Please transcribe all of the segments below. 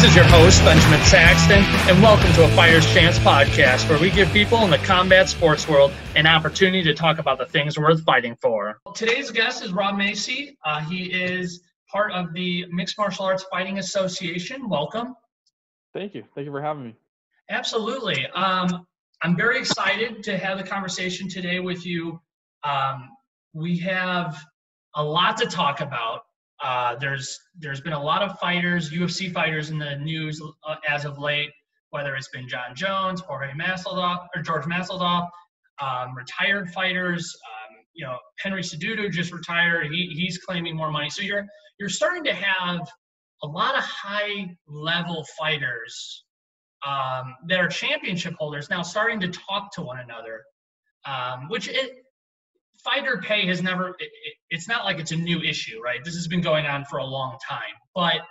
is your host, Benjamin Saxton, and welcome to a Fighter's Chance podcast, where we give people in the combat sports world an opportunity to talk about the things worth fighting for. Today's guest is Rob Masey. He is part of the Mixed Martial Arts Fighting Association. Welcome. Thank you. Thank you for having me. Absolutely. I'm very excited to have the conversation today with you. We have a lot to talk about. There's been a lot of fighters, UFC fighters in the news as of late, whether it's been John Jones, George Masvidal, retired fighters. Henry Cejudo just retired. He's claiming more money. So you're starting to have a lot of high level fighters that are championship holders now starting to talk to one another, fighter pay has never, it's not like it's a new issue, right? This has been going on for a long time, but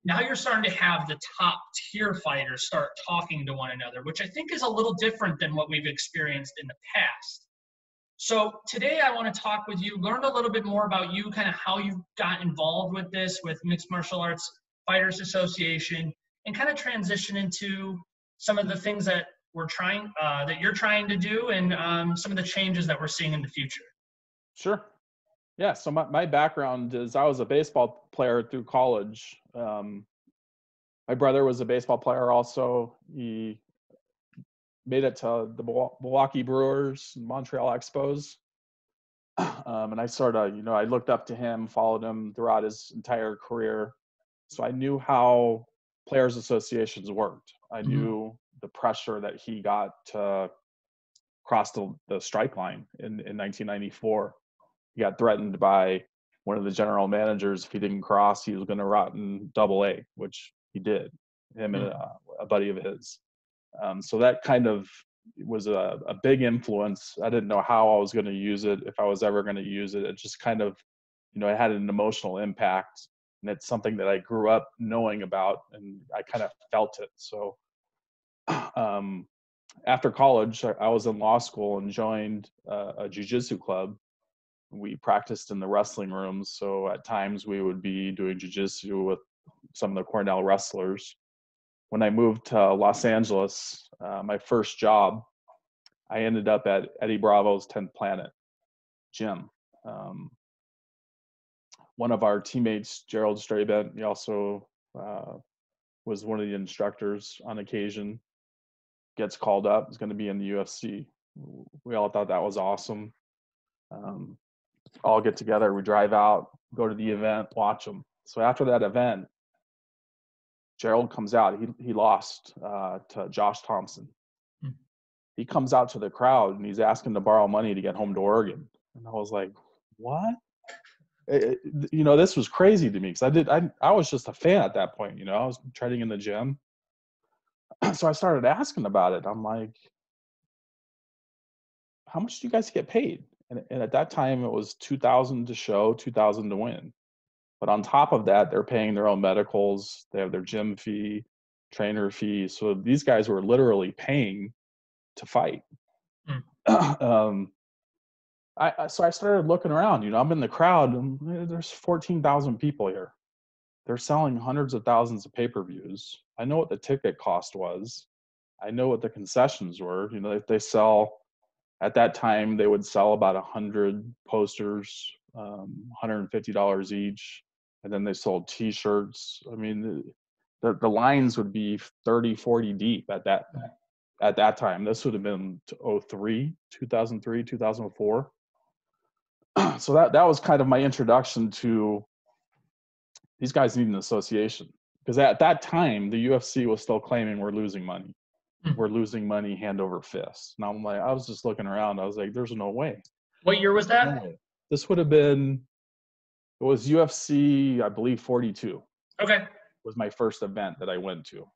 now you're starting to have the top tier fighters start talking to one another, which I think is a little different than what we've experienced in the past. So today I want to talk with you, learn a little bit more about you, kind of how you got involved with this, with Mixed Martial Arts Fighters Association, and kind of transition into some of the things that you're trying to do, and some of the changes that we're seeing in the future. Sure. Yeah. So my background is I was a baseball player through college. My brother was a baseball player also. He made it to the Milwaukee Brewers, Montreal Expos. And I sort of, I looked up to him, followed him throughout his entire career. So I knew how players associations worked. I knew the pressure that he got to cross the strike line in 1994. He got threatened by one of the general managers. If he didn't cross, he was going to rot in AA, which he did, him and a buddy of his. So that kind of was a big influence. I didn't know how I was going to use it, if I was ever going to use it. It just kind of, it had an emotional impact. And it's something that I grew up knowing about, and I kind of felt it. So after college, I was in law school and joined a jiu-jitsu club. We practiced in the wrestling rooms. So at times we would be doing jiu-jitsu with some of the Cornell wrestlers. When I moved to Los Angeles, my first job, I ended up at Eddie Bravo's 10th Planet gym. One of our teammates, Gerald Strabent, he also was one of the instructors on occasion, gets called up, is going to be in the UFC. We all thought that was awesome. All get together, we drive out, go to the event, watch them. So after that event, Gerald comes out. He lost to Josh Thompson. He comes out to the crowd and he's asking to borrow money to get home to Oregon. And I was like, what? This was crazy to me because I was just a fan at that point. I was training in the gym. So I started asking about it. I'm like, how much do you guys get paid? And at that time it was $2,000 to show, $2,000 to win. But on top of that, they're paying their own medicals. They have their gym fee, trainer fee. So these guys were literally paying to fight. So I started looking around. I'm in the crowd, and there's 14,000 people here. They're selling hundreds of thousands of pay-per-views. I know what the ticket cost was. I know what the concessions were. If they sell, at that time, they would sell about 100 posters, $150 each. And then they sold T-shirts. I mean, the lines would be 30, 40 deep at that time. This would have been 2003, 2004. So that was kind of my introduction to these guys need an association. Because at that time, the UFC was still claiming we're losing money. We're losing money hand over fist. And I'm like, I was just looking around. I was like, there's no way. What year was that? This would have been, it was UFC, I believe, 42. Okay. Was my first event that I went to.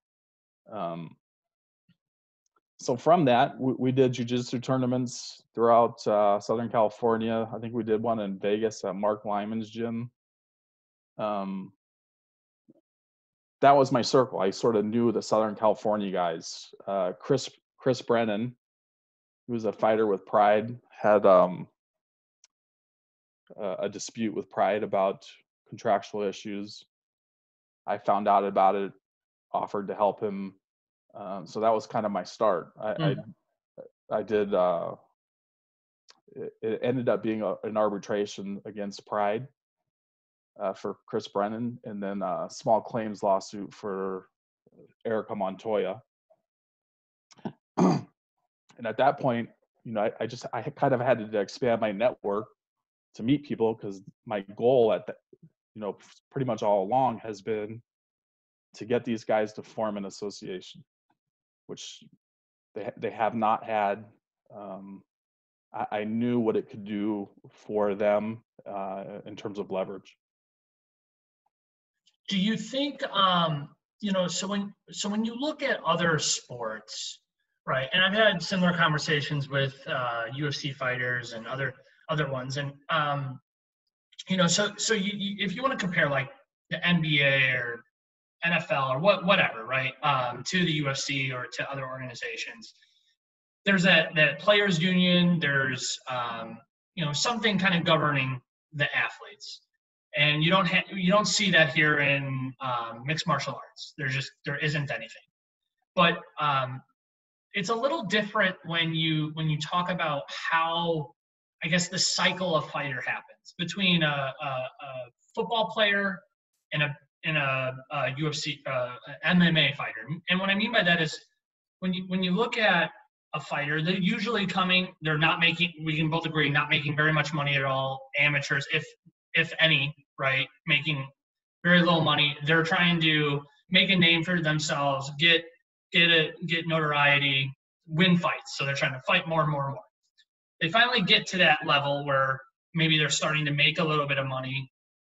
So from that, we did jiu-jitsu tournaments throughout Southern California. I think we did one in Vegas at Mark Lyman's gym. That was my circle. I sort of knew the Southern California guys. Chris Brennan, who was a fighter with Pride, had a dispute with Pride about contractual issues. I found out about it offered to help him. So that was kind of my start. I did. It ended up being an arbitration against Pride for Chris Brennan, and then a small claims lawsuit for Erica Montoya. And at that point, I kind of had to expand my network to meet people, because my goal pretty much all along has been to get these guys to form an association, which they have not had. I knew what it could do for them in terms of leverage. Do you think, so when you look at other sports, right? And I've had similar conversations with UFC fighters and other ones, and so if you want to compare like the NBA or NFL or whatever, right, to the UFC or to other organizations, there's that players union. There's something kind of governing the athletes, and you don't see that here in mixed martial arts. There isn't anything, but it's a little different when you talk about how, I guess, the cycle of fighter happens between a football player and a UFC MMA fighter. And what I mean by that is when you look at a fighter, they're usually they're not making, we can both agree, not making very much money at all. Amateurs, if any, right, making very little money. They're trying to make a name for themselves, get notoriety, win fights. So they're trying to fight more and more and more. They finally get to that level where maybe they're starting to make a little bit of money,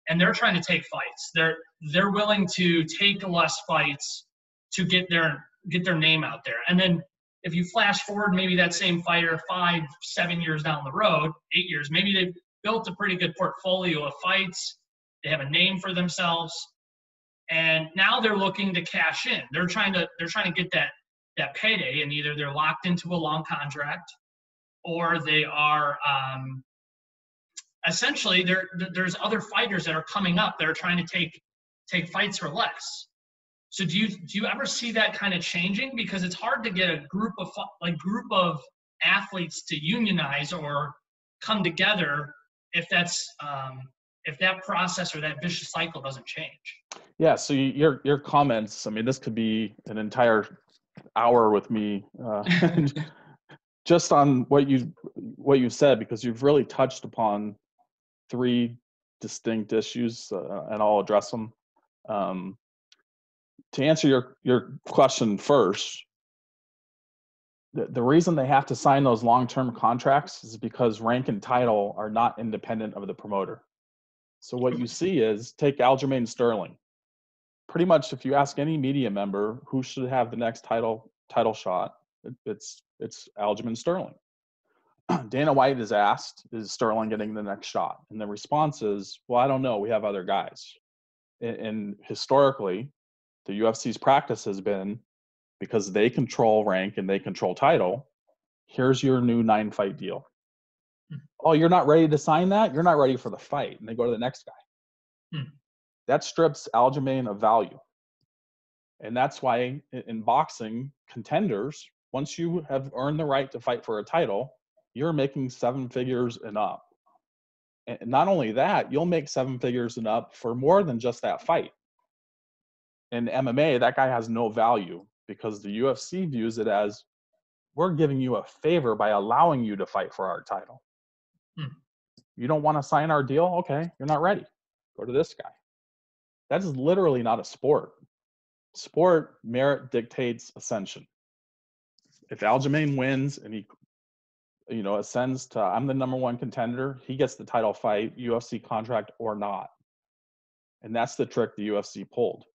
and they're trying to take fights. They're willing to take less fights to get their name out there. And then if you flash forward, maybe that same fighter 5-7 years down the road, 8 years, maybe they've built a pretty good portfolio of fights. They have a name for themselves, and now they're looking to cash in. They're trying to get that payday, and either they're locked into a long contract, or they are essentially there's other fighters that are coming up that are trying to take fights for less. So do you ever see that kind of changing? Because it's hard to get a group of athletes to unionize or come together if that process or that vicious cycle doesn't change. Yeah. So your comments, I mean, this could be an entire hour with me just on what you said, because you've really touched upon three distinct issues, and I'll address them. To answer your question first, the reason they have to sign those long-term contracts is because rank and title are not independent of the promoter. So what you see is, take Aljamain Sterling. Pretty much, if you ask any media member who should have the next title shot, it's Aljamain Sterling. Dana White is asked, is Sterling getting the next shot? And the response is, well, I don't know. We have other guys. And historically, the UFC's practice has been, because they control rank and they control title, here's your new 9-fight deal. Oh, you're not ready to sign that? You're not ready for the fight. And they go to the next guy. That strips Aljamain of value. And that's why in boxing, contenders, once you have earned the right to fight for a title, you're making 7 figures and up. And not only that, you'll make 7 figures and up for more than just that fight. In MMA, that guy has no value, because the UFC views it as, we're giving you a favor by allowing you to fight for our title. You don't want to sign our deal? Okay, you're not ready. Go to this guy. That is literally not a sport. Sport, merit dictates ascension. If Aljamain wins and he ascends to, I'm the number 1 contender, he gets the title fight, UFC contract or not. And that's the trick the UFC pulled.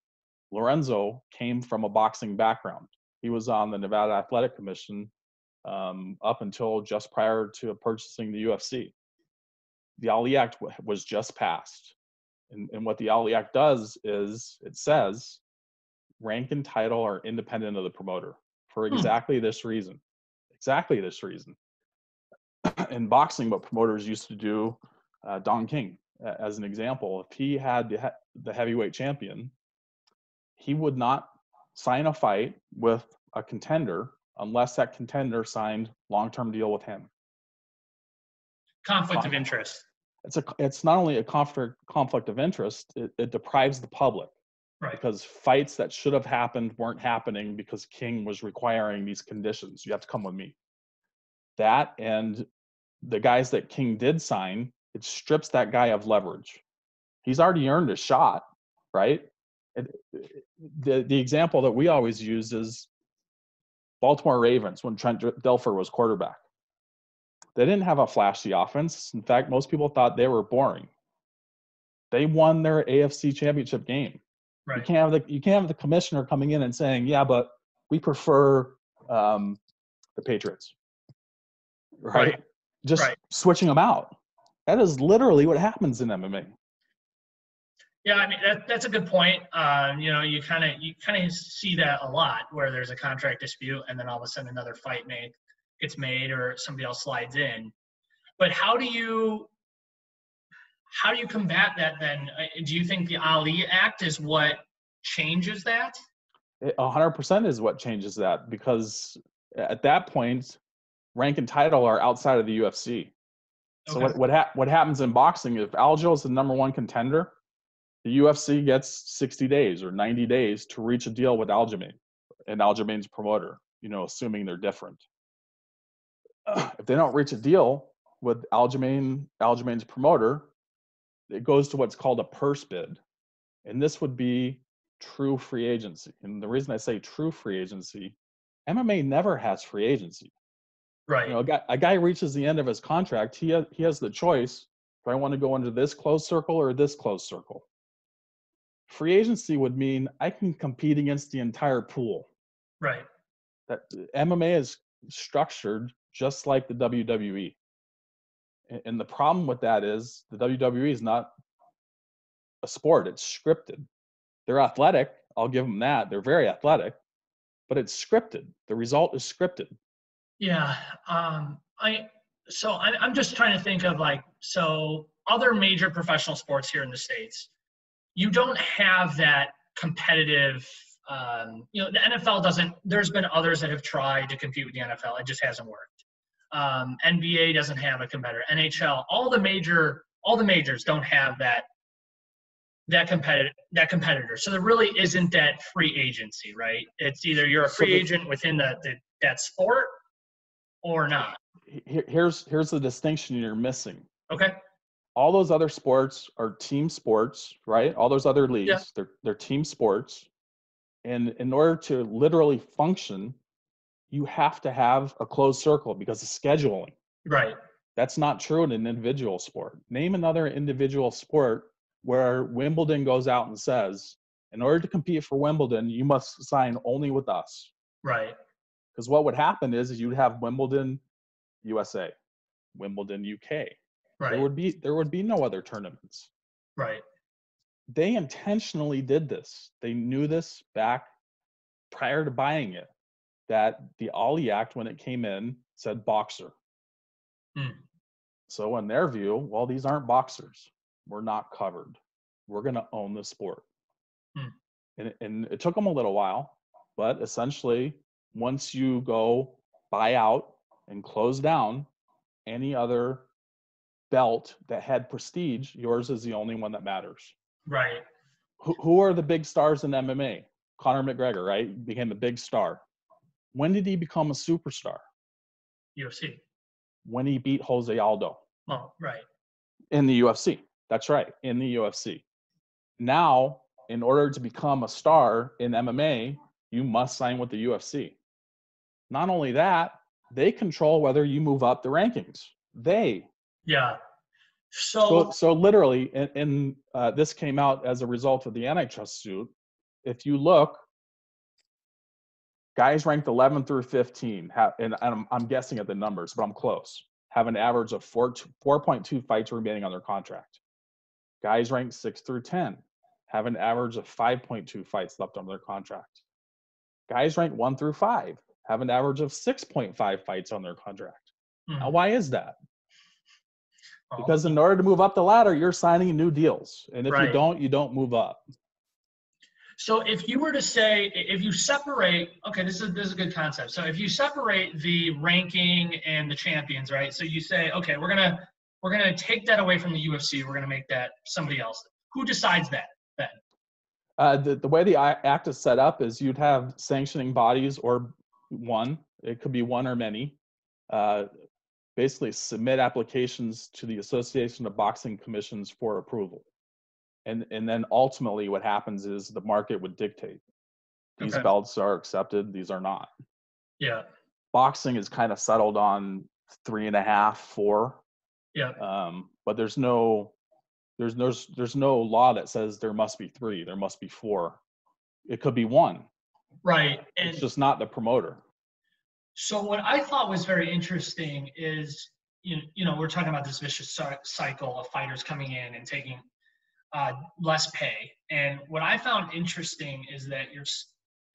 Lorenzo came from a boxing background. He was on the Nevada Athletic Commission up until just prior to purchasing the UFC. The Ali Act was just passed. And what the Ali Act does is, it says rank and title are independent of the promoter for exactly this reason. Exactly this reason. In boxing, what promoters used to do, Don King, as an example, if he had the heavyweight champion, he would not sign a fight with a contender unless that contender signed long-term deal with him. Conflict of interest. It's not only a conflict of interest, it deprives the public. Right. Because fights that should have happened weren't happening because King was requiring these conditions. You have to come with me. That, and the guys that King did sign, it strips that guy of leverage. He's already earned a shot, right? The example that we always use is Baltimore Ravens when Trent Dilfer was quarterback. They didn't have a flashy offense. In fact, most people thought they were boring. They won their AFC championship game. Right. You can't have the commissioner coming in and saying, yeah, but we prefer the Patriots. Right? Just switching them out. That is literally what happens in MMA. Yeah, I mean that's a good point. You kind of see that a lot where there's a contract dispute and then all of a sudden another fight gets made or somebody else slides in. But how do you combat that then? Do you think the Ali Act is what changes that? 100% is what changes that, because at that point, rank and title are outside of the UFC. So Okay. what happens in boxing, if Aljo is the number one contender, the UFC gets 60 days or 90 days to reach a deal with Aljamain and Aljamain's promoter, assuming they're different. If they don't reach a deal with Aljamain's promoter, it goes to what's called a purse bid. And this would be true free agency. And the reason I say true free agency, MMA never has free agency. Right. A guy reaches the end of his contract, he has the choice, do I want to go into this closed circle or this closed circle? Free agency would mean I can compete against the entire pool. Right. That MMA is structured just like the WWE. And the problem with that is the WWE is not a sport. It's scripted. They're athletic. I'll give them that. They're very athletic, but it's scripted. The result is scripted. Yeah. I'm just trying to think of other major professional sports here in the States. You don't have that competitive, the NFL doesn't, there's been others that have tried to compete with the NFL. It just hasn't worked. NBA doesn't have a competitor. NHL, all the majors don't have that competitor. So there really isn't that free agency, right? It's either you're a free agent within that sport or not. Here's the distinction you're missing. Okay. All those other sports are team sports, right? All those other leagues, they're team sports. And in order to literally function, you have to have a closed circle because of scheduling. Right. That's not true in an individual sport. Name another individual sport where Wimbledon goes out and says, in order to compete for Wimbledon, you must sign only with us. Right. Because what would happen is you'd have Wimbledon USA, Wimbledon UK. Right. There would be no other tournaments. Right. They intentionally did this. They knew this back prior to buying it, that the Ali Act, when it came in, said boxer. So in their view, well, these aren't boxers. We're not covered. We're going to own the sport. And it took them a little while, but essentially, once you go buy out and close down any other belt that had prestige, yours is the only one that matters. Right. Who are the big stars in MMA? Conor McGregor, right? He became a big star. When did he become a superstar? UFC. When he beat Jose Aldo. Oh, right. In the UFC. That's right, in the UFC. Now, in order to become a star in MMA, you must sign with the UFC. Not only that, they control whether you move up the rankings. Yeah. So literally, and this came out as a result of the antitrust suit. If you look, guys ranked 11 through 15, and I'm guessing at the numbers, but I'm close, have an average of 4.2 fights remaining on their contract. Guys ranked 6 through 10 have an average of 5.2 fights left on their contract. Guys ranked 1 through 5 have an average of 6.5 fights on their contract. Now, why is that? Because in order to move up the ladder, you're signing new deals. And if you don't move up. So if you were to say, if you separate, okay, this is a good concept. So if you separate the ranking and the champions, right? So you say, okay, we're gonna take that away from the UFC. We're gonna make that somebody else. Who decides that then? The way the act is set up is you'd have sanctioning bodies, or one, it could be one or many, basically submit applications to the Association of Boxing Commissions for approval. And then ultimately what happens is the market would dictate. These belts are accepted, these are not. Yeah. Boxing is kind of settled on 3.5, 4. Yeah. But there's no law that says there must be 3, there must be 4. It could be 1. Right. And it's just not the promoter. So what I thought was very interesting is, we're talking about this vicious cycle of fighters coming in and taking less pay. And what I found interesting is that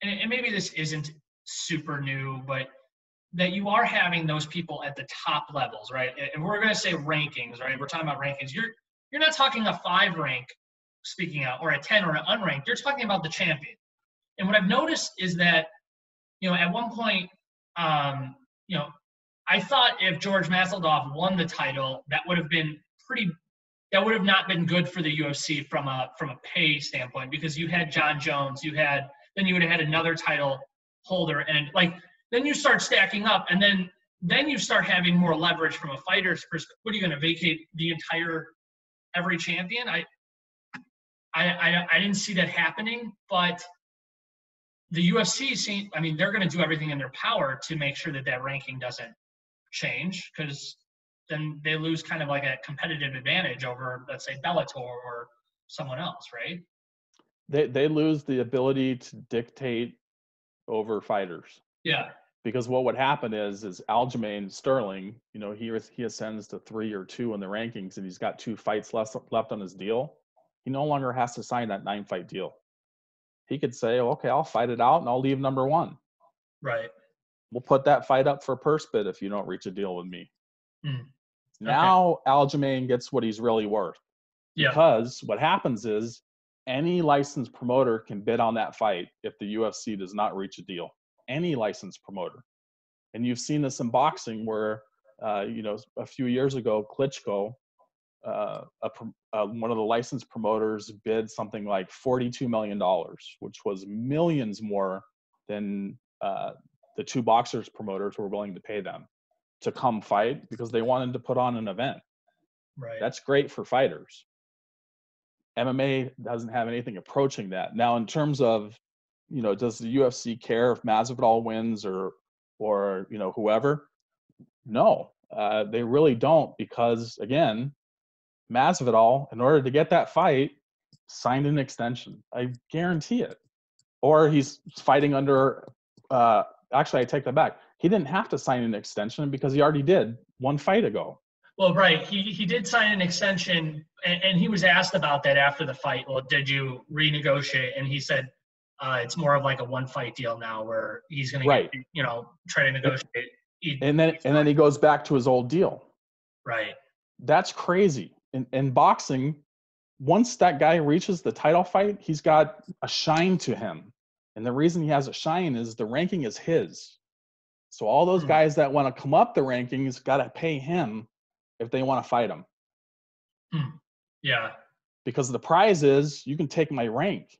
and maybe this isn't super new, but that you are having those people at the top levels, right? And we're going to say rankings, right? We're talking about rankings. You're not talking a 5 rank speaking out, or a 10 or an unranked. You're talking about the champion. And what I've noticed is that, at one point, I thought if George Masvidal won the title, that would have not been good for the UFC from a pay standpoint, because you had John Jones, then you would have had another title holder, and then you start stacking up, and then you start having more leverage from a fighter's perspective. What are you going to vacate every champion? I didn't see that happening, but the UFC they're going to do everything in their power to make sure that ranking doesn't change, because then they lose kind of like a competitive advantage over, let's say, Bellator or someone else, right? They lose the ability to dictate over fighters. Yeah. Because what would happen is Aljamain Sterling, he ascends to 3 or 2 in the rankings, and he's got 2 fights left on his deal. He no longer has to sign that 9-fight deal. He could say, okay, I'll fight it out and I'll leave number 1. Right. We'll put that fight up for purse bid if you don't reach a deal with me. Mm. Now Aljamain gets what he's really worth. Yeah. Because what happens is any licensed promoter can bid on that fight if the UFC does not reach a deal. Any licensed promoter. And you've seen this in boxing where, a few years ago, Klitschko, one of the licensed promoters, bid something like $42 million, which was millions more than the 2 boxers promoters were willing to pay them to come fight, because they wanted to put on an event. Right. That's great for fighters. MMA doesn't have anything approaching that. Now, in terms of, does the UFC care if Masvidal wins or whoever? No, they really don't, because again, Masvidal, in order to get that fight, signed an extension. I guarantee it. Or he's fighting under. Actually, I take that back. He didn't have to sign an extension because he already did 1 fight ago. Well, right. He did sign an extension, and he was asked about that after the fight. Well, did you renegotiate? And he said it's more of like a 1-fight deal now, where he's going to try to negotiate. And then he goes back to his old deal. Right. That's crazy. In boxing, once that guy reaches the title fight, he's got a shine to him. And the reason he has a shine is the ranking is his. So all those guys that want to come up the rankings got to pay him if they want to fight him. Yeah. Because the prize is you can take my rank.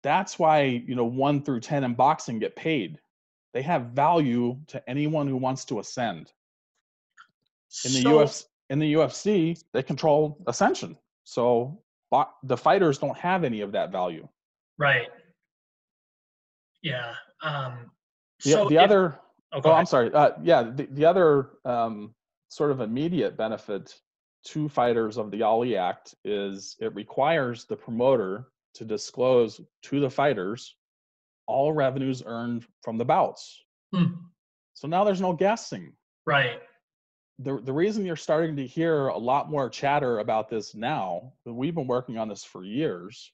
That's why, 1 through 10 in boxing get paid. They have value to anyone who wants to ascend. In the UFC, they control ascension. So the fighters don't have any of that value. Right. Yeah. The other sort of immediate benefit to fighters of the Ali Act is it requires the promoter to disclose to the fighters all revenues earned from the bouts. So now there's no guessing. Right. The reason you're starting to hear a lot more chatter about this now, but we've been working on this for years,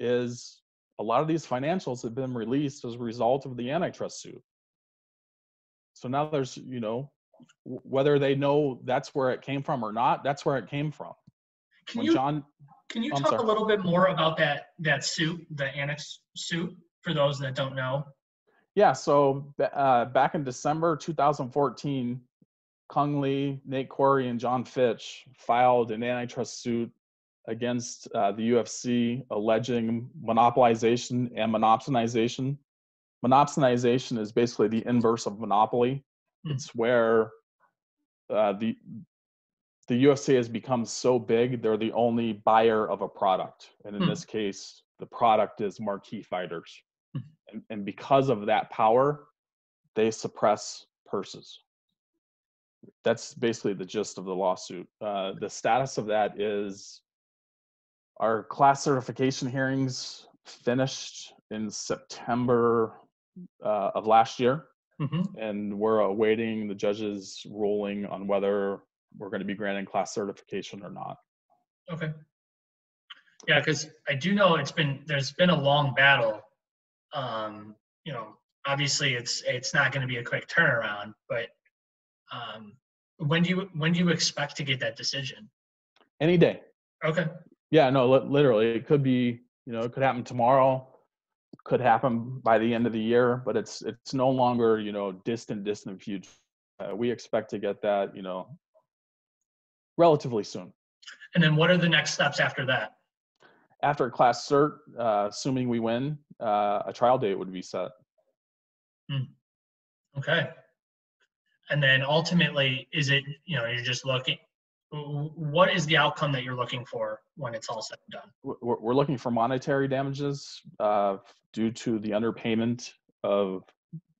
is a lot of these financials have been released as a result of the antitrust suit. So now there's, whether they know that's where it came from or not, that's where it came from. Can Can you I'm talk a sorry. little bit more about that suit, the annex suit, for those that don't know? Yeah, so back in December 2014, Kung Lee, Nate Quarry, and John Fitch filed an antitrust suit against the UFC alleging monopolization and monopsonization. Monopsonization is basically the inverse of monopoly. It's where the UFC has become so big, they're the only buyer of a product. And in this case, the product is marquee fighters. And because of that power, they suppress purses. That's basically the gist of the lawsuit. The status of that is our class certification hearings finished in September of last year. And we're awaiting the judge's ruling on whether we're going to be granting class certification or not. Okay. Yeah, because I do know there's been a long battle. You know, obviously it's not going to be a quick turnaround, but when do you expect to get that decision? Any day. Okay. Yeah, no, literally, it could be, it could happen tomorrow, could happen by the end of the year, but it's no longer, distant future. We expect to get that, relatively soon. And then what are the next steps after that? After class cert, assuming we win, a trial date would be set. Okay. And then ultimately, is it, you're just looking, what is the outcome that you're looking for when it's all said and done? We're looking for monetary damages due to the underpayment of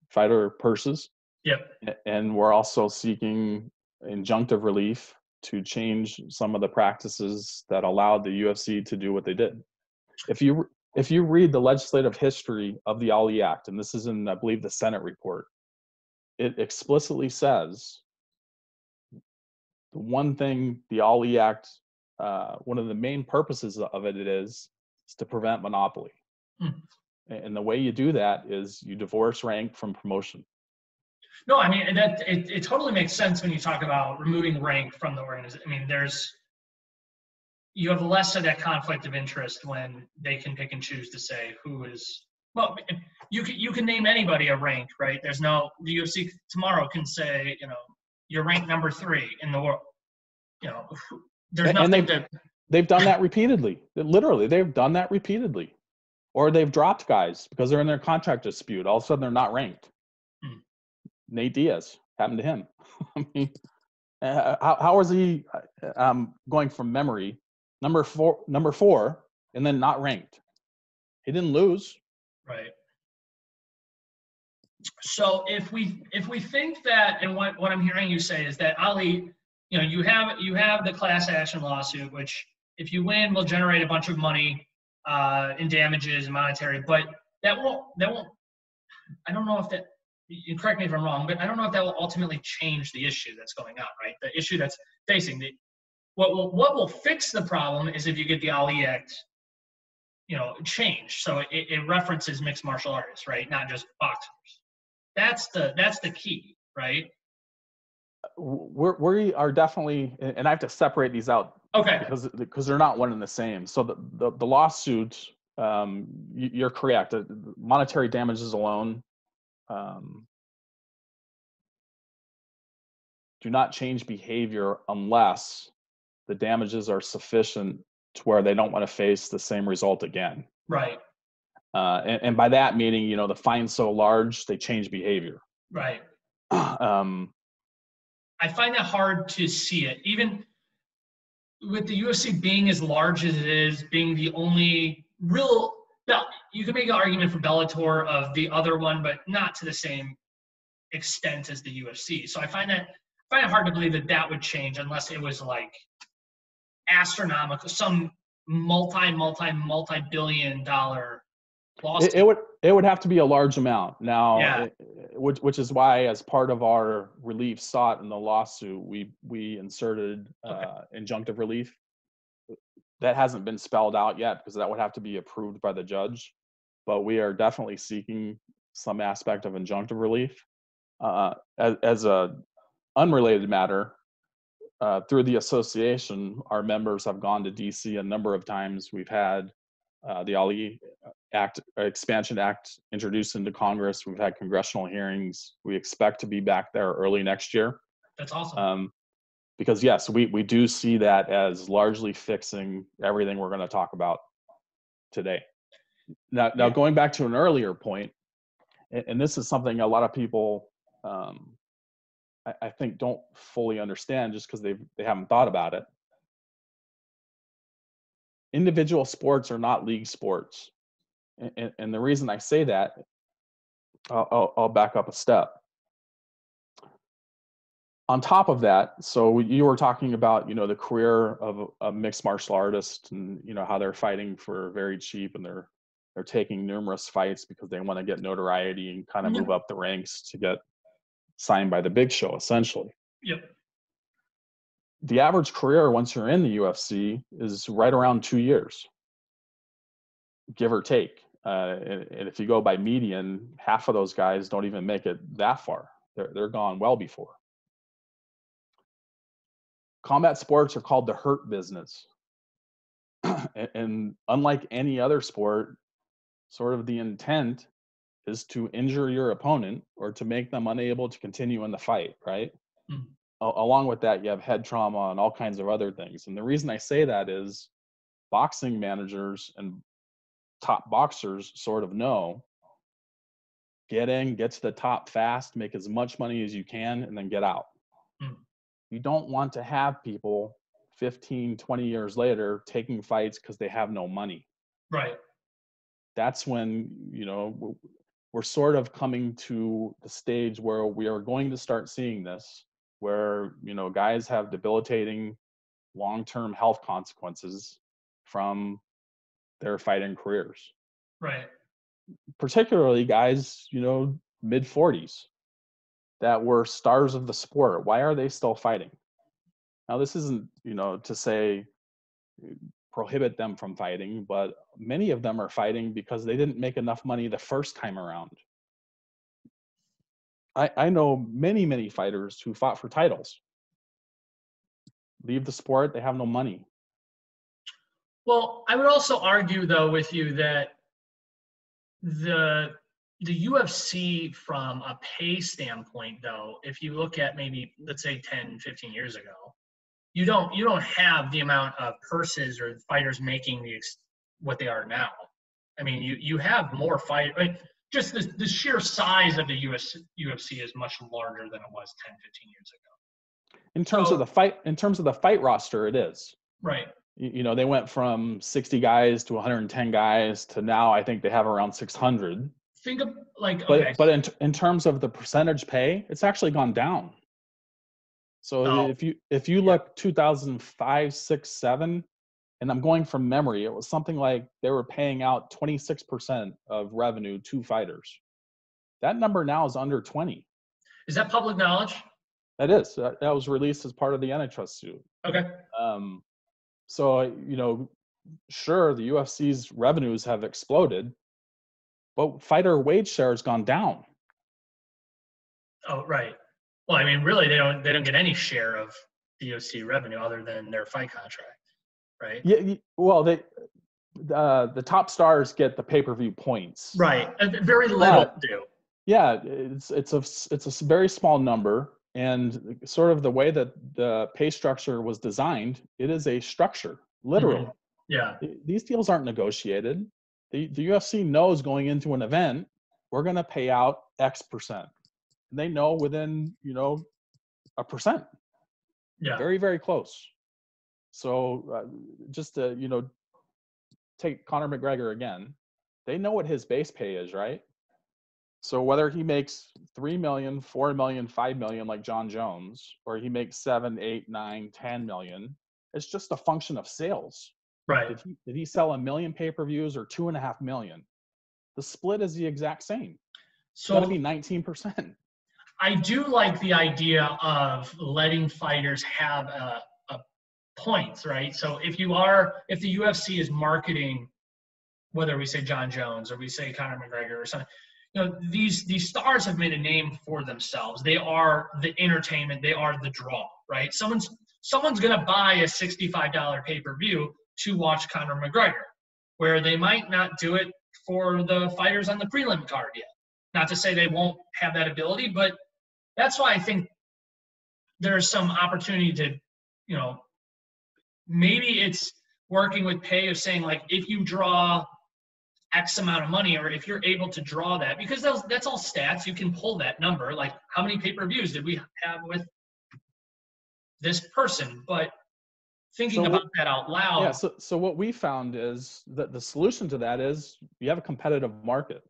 fighter purses. Yep. And we're also seeking injunctive relief to change some of the practices that allowed the UFC to do what they did. If you read the legislative history of the Ali Act, and this is in, I believe, the Senate report, it explicitly says the one thing the Ali Act, one of the main purposes of it is to prevent monopoly. And the way you do that is you divorce rank from promotion. No, I mean, it totally makes sense when you talk about removing rank from the organization. I mean, you have less of that conflict of interest when they can pick and choose to say who is, well, you can name anybody a rank, right? The UFC tomorrow can say, you're ranked number 3 in the world. There's nothing they've done that repeatedly. Literally, they've done that repeatedly. Or they've dropped guys because they're in their contract dispute. All of a sudden, they're not ranked. Nate Diaz, happened to him. I mean, how is he going from memory, number four, and then not ranked? He didn't lose. Right. So if we think that, and what I'm hearing you say is that Ali, you have the class action lawsuit, which if you win will generate a bunch of money in damages and monetary, but that won't. I don't know if that. You correct me if I'm wrong, but I don't know if that will ultimately change the issue that's going on, right? The issue that's facing what will fix the problem is if you get the Ali Act, changed. So it references mixed martial artists, right? Not just boxers. That's the key, right? We are definitely, and I have to separate these out. Okay. Because they're not one and the same. So the lawsuit, you're correct. Monetary damages alone do not change behavior unless the damages are sufficient to where they don't want to face the same result again. Right. And by that meaning, the fine's so large they change behavior. Right. I find that hard to see it, even with the UFC being as large as it is, being the only real. You can make an argument for Bellator of the other one, but not to the same extent as the UFC. So I find it hard to believe that would change unless it was like astronomical, some multi-billion-dollar lawsuit. It would have to be a large amount now. Yeah. Which is why, as part of our relief sought in the lawsuit, we inserted injunctive relief. That hasn't been spelled out yet because that would have to be approved by the judge. But we are definitely seeking some aspect of injunctive relief. As a unrelated matter, through the association, our members have gone to DC a number of times. We've had the Ali Expansion Act introduced into Congress. We've had congressional hearings. We expect to be back there early next year. That's awesome. Because yes, we do see that as largely fixing everything we're going to talk about today. Now going back to an earlier point, and this is something a lot of people I think don't fully understand just because they haven't thought about it. Individual sports are not league sports. And the reason I say that, I'll back up a step. On top of that, so you were talking about, the career of a mixed martial artist and, how they're fighting for very cheap and they're taking numerous fights because they want to get notoriety and kind of move up the ranks to get signed by the big show, essentially. Yep. The average career once you're in the UFC is right around 2 years, give or take. And if you go by median, half of those guys don't even make it that far. They're gone well before. Combat sports are called the hurt business. And unlike any other sport, sort of the intent is to injure your opponent or to make them unable to continue in the fight, right? Mm-hmm. Along with that, you have head trauma and all kinds of other things. And the reason I say that is boxing managers and top boxers sort of know, get in, get to the top fast, make as much money as you can, and then get out. Mm-hmm. You don't want to have people 15, 20 years later taking fights because they have no money. Right. That's when, we're sort of coming to the stage where we are going to start seeing this, where, guys have debilitating long-term health consequences from their fighting careers. Right. Particularly guys, mid 40s that were stars of the sport. Why are they still fighting? Now, this isn't, to say prohibit them from fighting, but many of them are fighting because they didn't make enough money the first time around. I know many, many fighters who fought for titles. Leave the sport, they have no money. Well, I would also argue, though, with you that the UFC from a pay standpoint, though, if you look at maybe, let's say 10, 15 years ago, you don't have the amount of purses or fighters making what they are now. I mean, you have more fight. I mean, just the sheer size of the UFC is much larger than it was 10, 15 years ago. In terms of the fight roster, it is. Right. They went from 60 guys to 110 guys to now I think they have around 600. Think of but in terms of the percentage pay, it's actually gone down. So if you look 2005, 6, 7, and I'm going from memory, it was something like they were paying out 26% of revenue to fighters. That number now is under 20. Is that public knowledge? That is. That was released as part of the antitrust suit. Okay. So, sure, the UFC's revenues have exploded, but fighter wage share has gone down. Oh, right. Well, I mean, really, they don't get any share of the UFC revenue other than their fight contract, right? Yeah. Well, the top stars get the pay-per-view points. Right. Very little do. Yeah, it's a very small number, and sort of the way that the pay structure was designed, it is a structure, literally. Mm-hmm. Yeah. These deals aren't negotiated. The UFC knows going into an event, we're going to pay out X percent. And they know within, a percent. Yeah. Very, very close. So just to, take Conor McGregor again, they know what his base pay is, right? So whether he makes 3 million, 4 million, 5 million like John Jones, or he makes 7, 8, 9, 10 million, it's just a function of sales. Right. Did he sell 1 million pay-per-views or 2.5 million? The split is the exact same. It's going to be 19%. I do like the idea of letting fighters have a points, right? So if the UFC is marketing, whether we say John Jones or we say Conor McGregor or something, these stars have made a name for themselves. They are the entertainment. They are the draw, right? Someone's someone's going to buy a $65 pay-per-view to watch Conor McGregor, where they might not do it for the fighters on the prelim card yet. Not to say they won't have that ability, but that's why I think there's some opportunity to, maybe it's working with pay of saying, like, if you draw X amount of money, or if you're able to draw that, because that's all stats, you can pull that number, like how many pay-per-views did we have with this person? But thinking about that out loud. Yeah, so what we found is that the solution to that is you have a competitive market.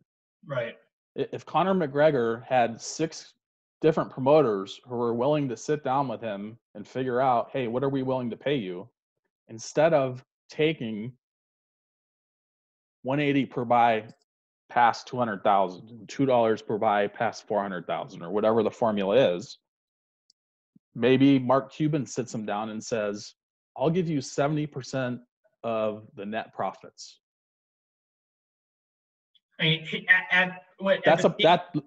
Right. If Conor McGregor had 6 different promoters who were willing to sit down with him and figure out, hey, what are we willing to pay you? Instead of taking 180 per buy past 200,000, $2 per buy past 400,000, or whatever the formula is, maybe Mark Cuban sits him down and says, I'll give you 70% of the net profits. I mean,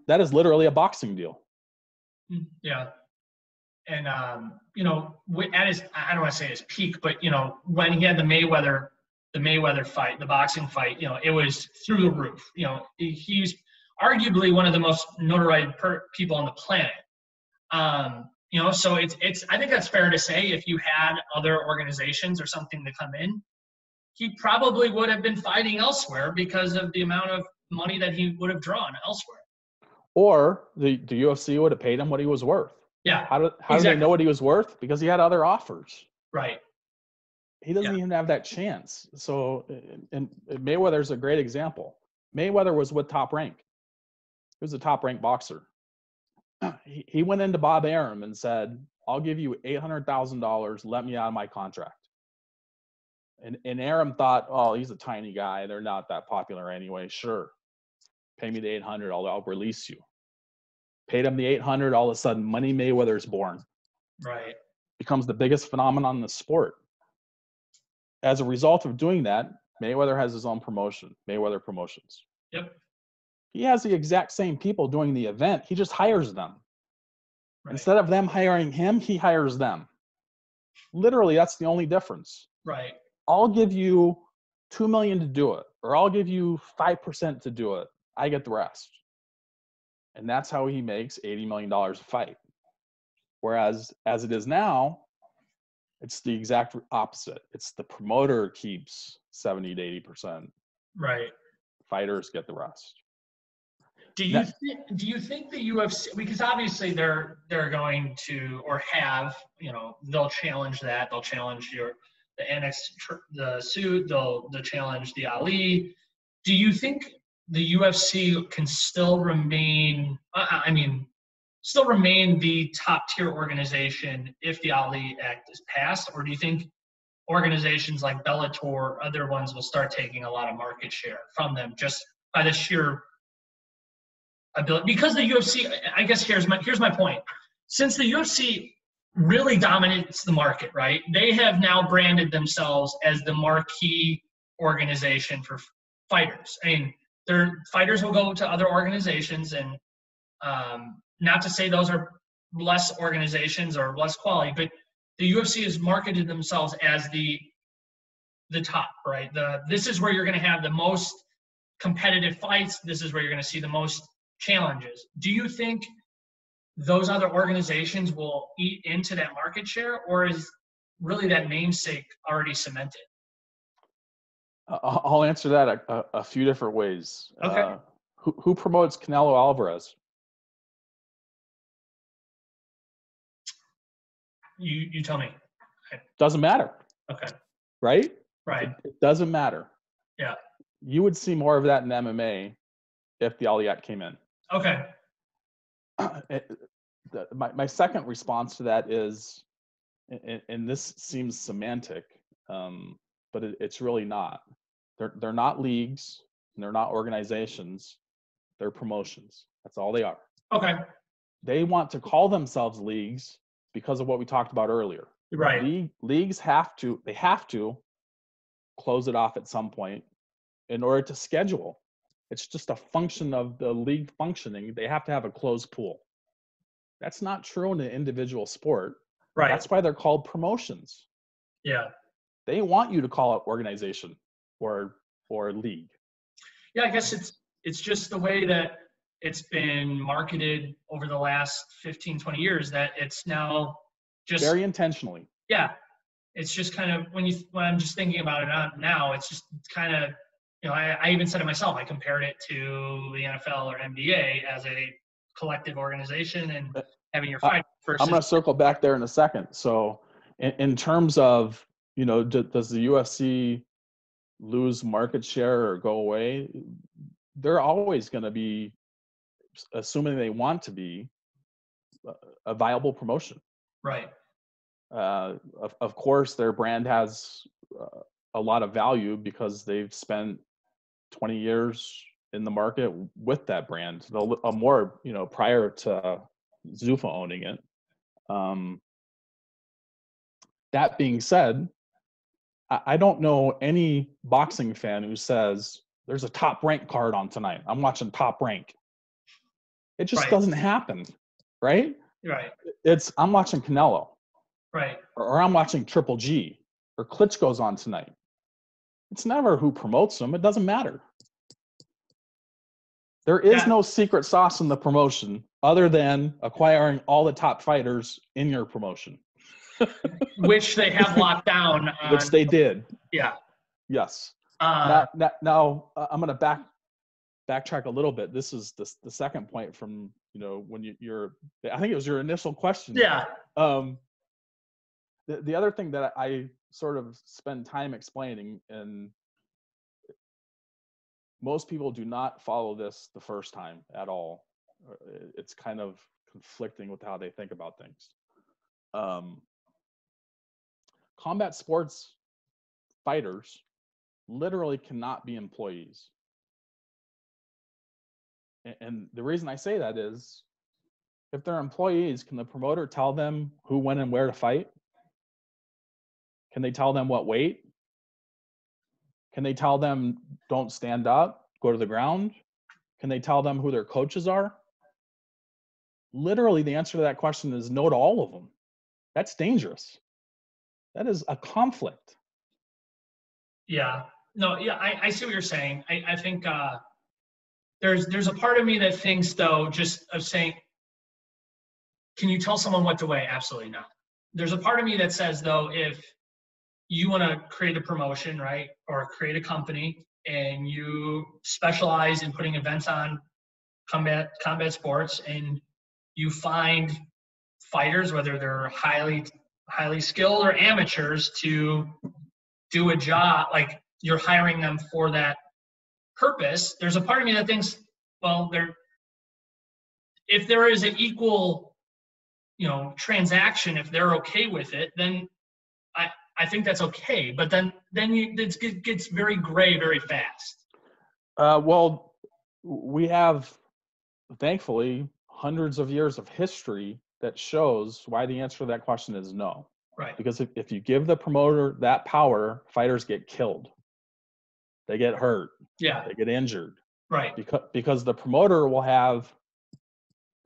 that is literally a boxing deal. Yeah. And, at his, I don't want to say his peak, but, when he had the Mayweather fight, the boxing fight, it was through the roof. He's arguably one of the most notoriety people on the planet. So it's, I think that's fair to say, if you had other organizations or something to come in, he probably would have been fighting elsewhere because of the amount of money that he would have drawn elsewhere. Or the UFC would have paid him what he was worth. Yeah. How do they know what he was worth? Because he had other offers. Right. He doesn't even have that chance. So, and Mayweather's a great example. Mayweather was with Top Rank. He was a Top Rank boxer. He went into Bob Arum and said, I'll give you $800,000. Let me out of my contract. And Arum thought, oh, he's a tiny guy. They're not that popular anyway. Sure. Pay me the $800. I'll release you. Paid him the $800. All of a sudden, Money Mayweather's born. Right. Becomes the biggest phenomenon in the sport. As a result of doing that, Mayweather has his own promotion, Mayweather Promotions. Yep. He has the exact same people doing the event. He just hires them. Right. Instead of them hiring him, he hires them. Literally, that's the only difference. Right. I'll give you $2 million to do it, or I'll give you 5% to do it. I get the rest. And that's how he makes $80 million a fight. Whereas, as it is now, it's the exact opposite. It's the promoter keeps 70 to 80%. Right. Fighters get the rest. Do you think the UFC, because obviously they're going to, or have, they'll challenge that. They'll challenge the suit. They'll challenge the Ali. Do you think the UFC can still remain? Still remain the top tier organization if the Ali Act is passed, or do you think organizations like Bellator or other ones will start taking a lot of market share from them just by the sheer ability? Because the UFC, I guess here's my point. Since the UFC really dominates the market, right? They have now branded themselves as the marquee organization for fighters. I mean, their fighters will go to other organizations, and not to say those are less organizations or less quality, but the UFC has marketed themselves as the top, right? This is where you're going to have the most competitive fights. This is where you're going to see the most challenges. Do you think those other organizations will eat into that market share, or is really that namesake already cemented? I'll answer that a few different ways. Okay. Who promotes Canelo Alvarez? You tell me. Doesn't matter. Okay. Right? Right. It doesn't matter. Yeah. You would see more of that in MMA if the Ali Act came in. Okay. My second response to that is, and this seems semantic, but it's really not. They're not leagues, and they're not organizations. They're promotions. That's all they are. Okay. They want to call themselves leagues because of what we talked about earlier. Right. Leagues have to close it off at some point in order to schedule. It's just a function of the league functioning. They have to have a closed pool. That's not true in an individual sport. Right. That's why they're called promotions. Yeah. They want you to call it organization or league. Yeah, I guess it's just the way that it's been marketed over the last 15, 20 years that it's now just Very intentionally. yeah. It's just kind of when I'm just thinking about it now, it's just kind of, I even said it myself. I compared it to the NFL or NBA as a collective organization and having your fight versus. I'm going to circle back there in a second. So in terms of, does the UFC lose market share or go away? They're always going to be, assuming they want to be, a viable promotion. Right. Of course, their brand has a lot of value because they've spent 20 years in the market with that brand, more, prior to Zuffa owning it. That being said, I don't know any boxing fan who says there's a Top Rank card on tonight. I'm watching Top Rank. It just doesn't happen, right? Right. I'm watching Canelo. Right. Or I'm watching Triple G, or Klitschko's on tonight. It's never who promotes them. It doesn't matter. There is no secret sauce in the promotion other than acquiring all the top fighters in your promotion. Which they have locked down. Which they did. Yeah. Yes. Now I'm going to backtrack a little bit. This is the second point from, when I think it was your initial question. Yeah. The other thing that I sort of spend time explaining, and most people do not follow this the first time at all. It's kind of conflicting with how they think about things. Combat sports fighters literally cannot be employees. And the reason I say that is, if they're employees, can the promoter tell them who, when, and where to fight? Can they tell them what weight? Can they tell them don't stand up, go to the ground? Can they tell them who their coaches are? Literally, the answer to that question is no to all of them. That's dangerous. That is a conflict. Yeah. No, yeah, I see what you're saying. I think there's a part of me that thinks, though, just of saying, can you tell someone what to weigh? Absolutely not. There's a part of me that says, though, if you want to create a promotion, right, or create a company, and you specialize in putting events on combat sports, and you find fighters, whether they're highly skilled or amateurs, to do a job, like you're hiring them for that purpose. There's a part of me that thinks, well, if there is an equal, transaction, if they're okay with it, then I think that's okay. But then it gets very gray very fast. Well, we have, thankfully, hundreds of years of history that shows why the answer to that question is no. Right. Because if you give the promoter that power, fighters get killed. They get hurt. Yeah. They get injured. Right. Because the promoter will have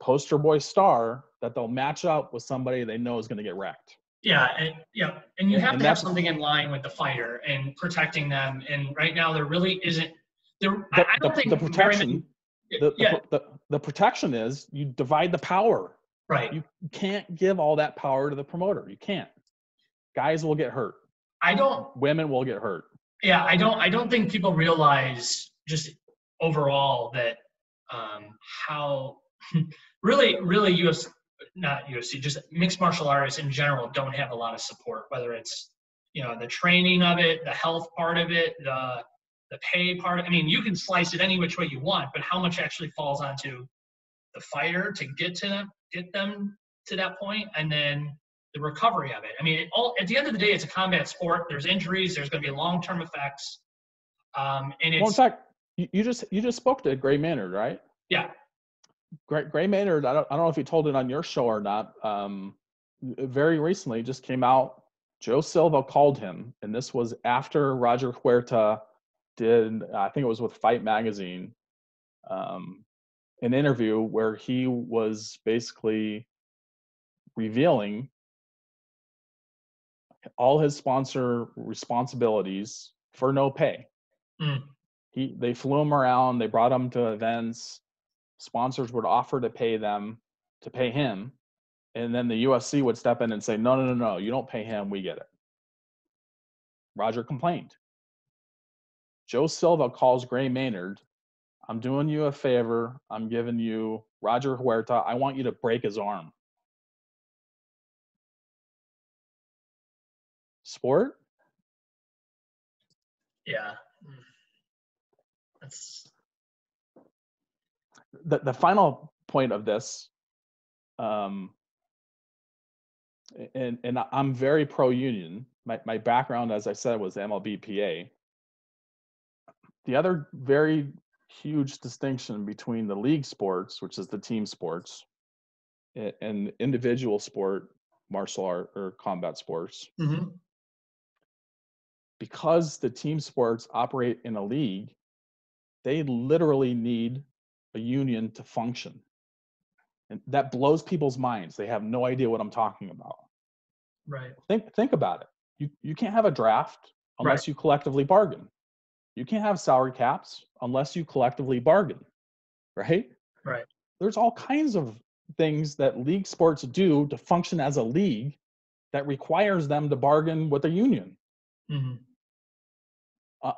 poster boy star that they'll match up with somebody they know is going to get wrecked. Yeah, and you have to have something in line with the fighter and protecting them. And right now, there really isn't. I don't think the protection. The protection is you divide the power. Right. You can't give all that power to the promoter. You can't. Guys will get hurt. Women will get hurt. Yeah, I don't think people realize just overall that how really UFC, not UFC, just mixed martial artists in general don't have a lot of support, whether it's, the training of it, the health part of it, the pay part. I mean, you can slice it any which way you want, but how much actually falls onto the fighter to get them to that point, and then the recovery of it. I mean, at the end of the day, it's a combat sport. There's injuries. There's going to be long-term effects. And it's, well, in fact, you just spoke to Gray Maynard, right? Yeah. Gray Maynard, I don't know if he told it on your show or not. Very recently, just came out. Joe Silva called him, and this was after Roger Huerta did, I think it was with Fight Magazine, an interview where he was basically revealing all his sponsor responsibilities for no pay. Mm. They flew him around. They brought him to events. Sponsors would offer to pay him. And then the UFC would step in and say, no, you don't pay him. We get it. Roger complained. Joe Silva calls Gray Maynard. I'm doing you a favor. I'm giving you Roger Huerta. I want you to break his arm. Sport? Yeah. That's The final point of this, and I'm very pro-union. My background, as I said, was MLBPA. The other very huge distinction between the league sports, which is the team sports, and individual sport, martial art or combat sports, because the team sports operate in a league, they literally need a union to function. And that blows people's minds. They have no idea what I'm talking about. right. Think about it. You can't have a draft unless you collectively bargain. You can't have salary caps unless you collectively bargain, right? Right. There's all kinds of things that league sports do to function as a league that requires them to bargain with a union. Mm-hmm.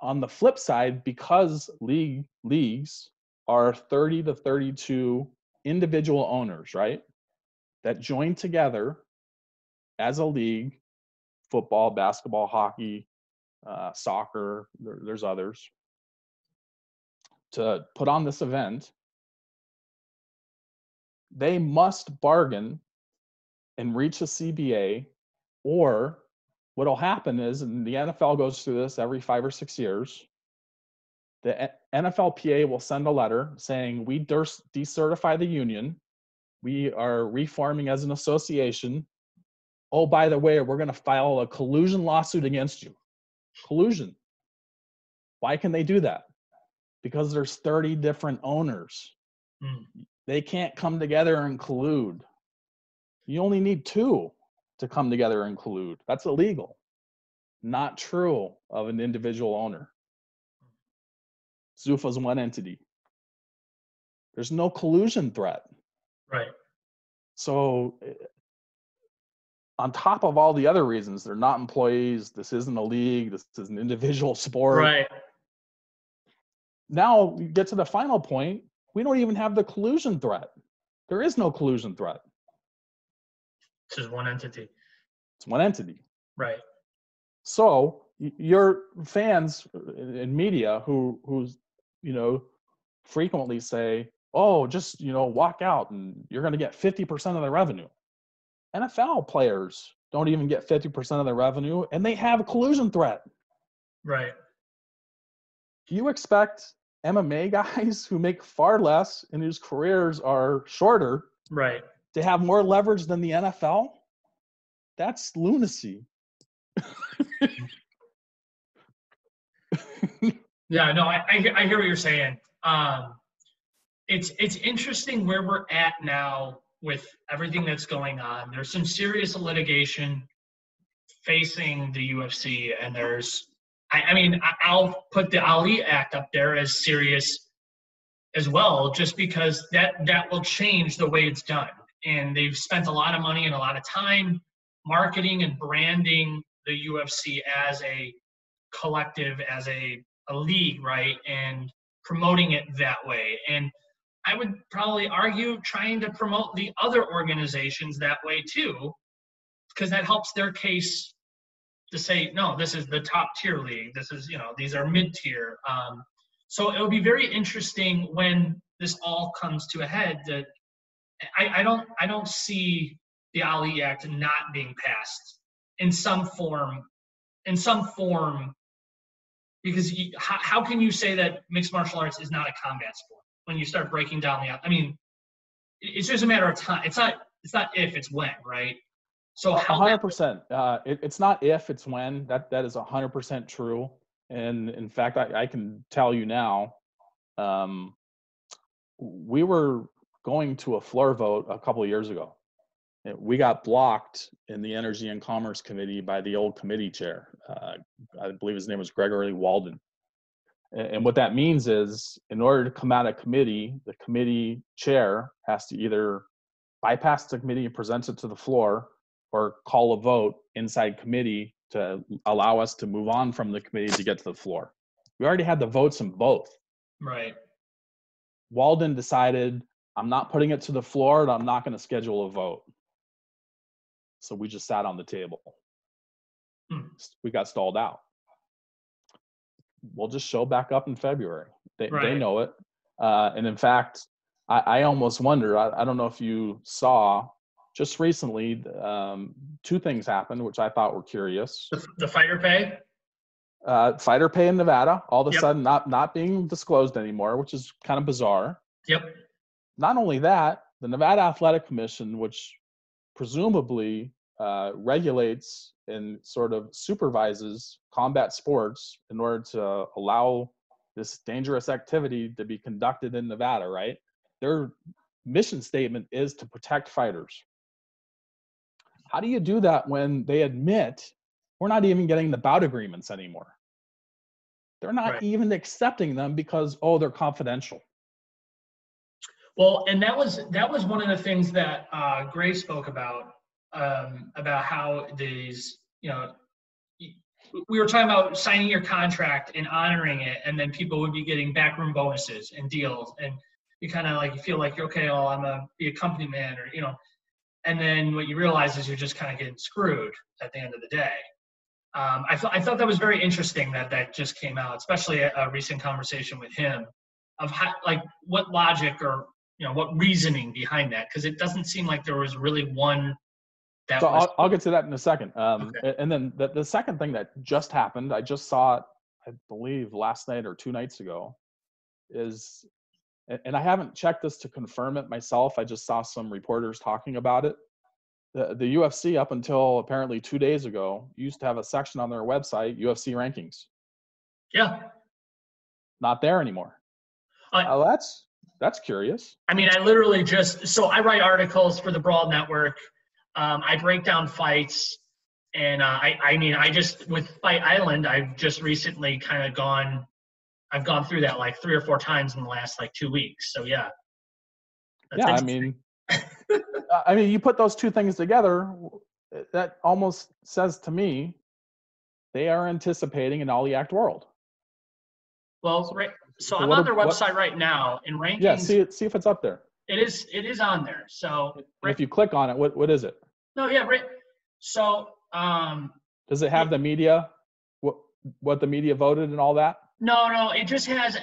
On the flip side, because leagues are 30 to 32 individual owners, right, that join together as a league, football, basketball, hockey, soccer, there's others, to put on this event, they must bargain and reach a CBA, or what'll happen is, and the NFL goes through this every 5 or 6 years, the NFLPA will send a letter saying, we decertify the union. We are reforming as an association. Oh, by the way, we're going to file a collusion lawsuit against you. Collusion. Why can they do that? Because there's 30 different owners. They can't come together and collude. You only need 2 to come together and collude. That's illegal. Not true of an individual owner. Zuffa's one entity. There's no collusion threat. Right. So on top of all the other reasons, they're not employees, this isn't a league, this is an individual sport. Right. Now we get to the final point, we don't even have the collusion threat. There is no collusion threat. It's just one entity. It's one entity. Right. So your fans in media who's, frequently say, oh, just, walk out and you're going to get 50% of the revenue. NFL players don't even get 50% of their revenue, and they have a collusion threat. Right. Do you expect MMA guys who make far less and whose careers are shorter, right, to have more leverage than the NFL? That's lunacy. Yeah, no, I hear what you're saying. It's interesting where we're at now with everything that's going on. There's some serious litigation facing the UFC, and I'll put the Ali Act up there as serious as well, just because that will change the way it's done. And they've spent a lot of money and a lot of time marketing and branding the UFC as a collective, as a league, right? And promoting it that way. And I would probably argue trying to promote the other organizations that way too, because that helps their case to say, no, this is the top tier league. This is, these are mid tier. So it will be very interesting when this all comes to a head. That I don't see the Ali Act not being passed in some form. Because how can you say that mixed martial arts is not a combat sport when you start breaking down it's just a matter of time. It's not if, it's when, right? So 100%. It's not if, it's when. That is 100% true. And in fact, I can tell you now, we were going to a floor vote a couple of years ago. We got blocked in the Energy and Commerce Committee by the old committee chair. I believe his name was Gregory Walden. And what that means is, in order to come out of committee, the committee chair has to either bypass the committee and present it to the floor, or call a vote inside committee to allow us to move on from the committee to get to the floor. We already had the votes in both. Right. Walden decided, I'm not putting it to the floor, and I'm not going to schedule a vote. So we just sat on the table. We got stalled out. We'll just show back up in February. They know it. And in fact, I almost wonder, I don't know if you saw, just recently, two things happened, which I thought were curious. The fighter pay? Fighter pay in Nevada, all of a Yep. sudden not being disclosed anymore, which is kind of bizarre. Yep. Not only that, the Nevada Athletic Commission, which presumably regulates and sort of supervises combat sports in order to allow this dangerous activity to be conducted in Nevada, right? Their mission statement is to protect fighters. How do you do that when they admit we're not even getting the bout agreements anymore? They're not even accepting them because, they're confidential. Well, and that was one of the things that Gray spoke about how these, we were talking about signing your contract and honoring it, and then people would be getting backroom bonuses and deals, and you kind of you feel like, okay, well, I'm gonna be a company man, or and then what you realize is you're just kind of getting screwed at the end of the day. I thought that was very interesting that just came out, especially a recent conversation with him of how, what logic or what reasoning behind that, because it doesn't seem like there was really one. So I'll get to that in a second. Okay. And then the second thing that just happened, I just saw it, I believe last night or 2 nights ago, is, and I haven't checked this to confirm it myself, I just saw some reporters talking about it. The UFC, up until apparently 2 days ago, used to have a section on their website, UFC rankings. Yeah. Not there anymore. That's curious. I mean, I literally so I write articles for the Brawl Network. I break down fights, and I just, with Fight Island, I've just recently I've gone through that 3 or 4 times in the last 2 weeks. So yeah. Yeah, I mean, you put those two things together, that almost says to me they are anticipating an All Act world. Well, so I'm on their website right now, in rankings. Yeah, see if it's up there. It is on there. So if you click on it, what is it? No, yeah, right. So does it have the media, what the media voted and all that? No, it just has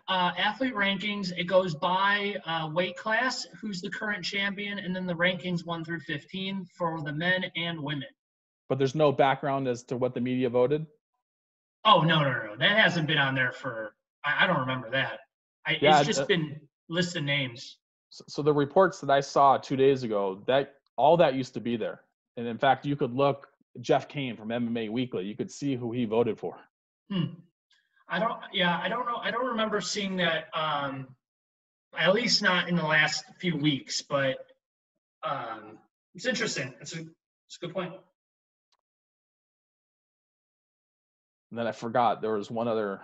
athlete rankings. It goes by weight class, who's the current champion, and then the rankings 1 through 15 for the men and women. But there's no background as to what the media voted? Oh, no. That hasn't been on there for, I don't remember that. It's just been listed names. So the reports that I saw 2 days ago, all that used to be there. And in fact, you could look, Jeff Kane from MMA Weekly, you could see who he voted for. I don't know. I don't remember seeing that, at least not in the last few weeks, but it's interesting. It's a good point. And then I forgot, there was one other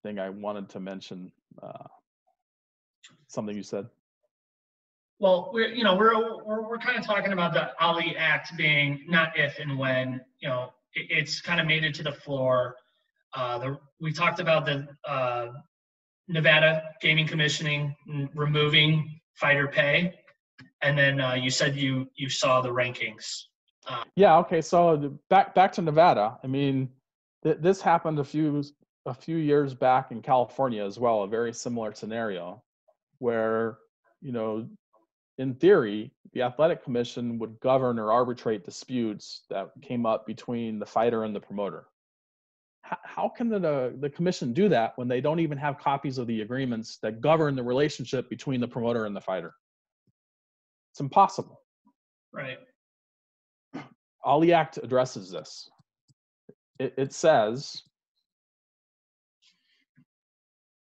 thing I wanted to mention, something you said. Well, we're kind of talking about the Ali Act being not if and when, it's kind of made it to the floor. We talked about the Nevada Gaming Commissioning removing fighter pay, and then you said you saw the rankings. Yeah. Okay. So back to Nevada. I mean, this happened a few years back in California as well. A very similar scenario, where in theory, the athletic commission would govern or arbitrate disputes that came up between the fighter and the promoter. How can the commission do that when they don't even have copies of the agreements that govern the relationship between the promoter and the fighter? It's impossible. Right. All the Act addresses this. It says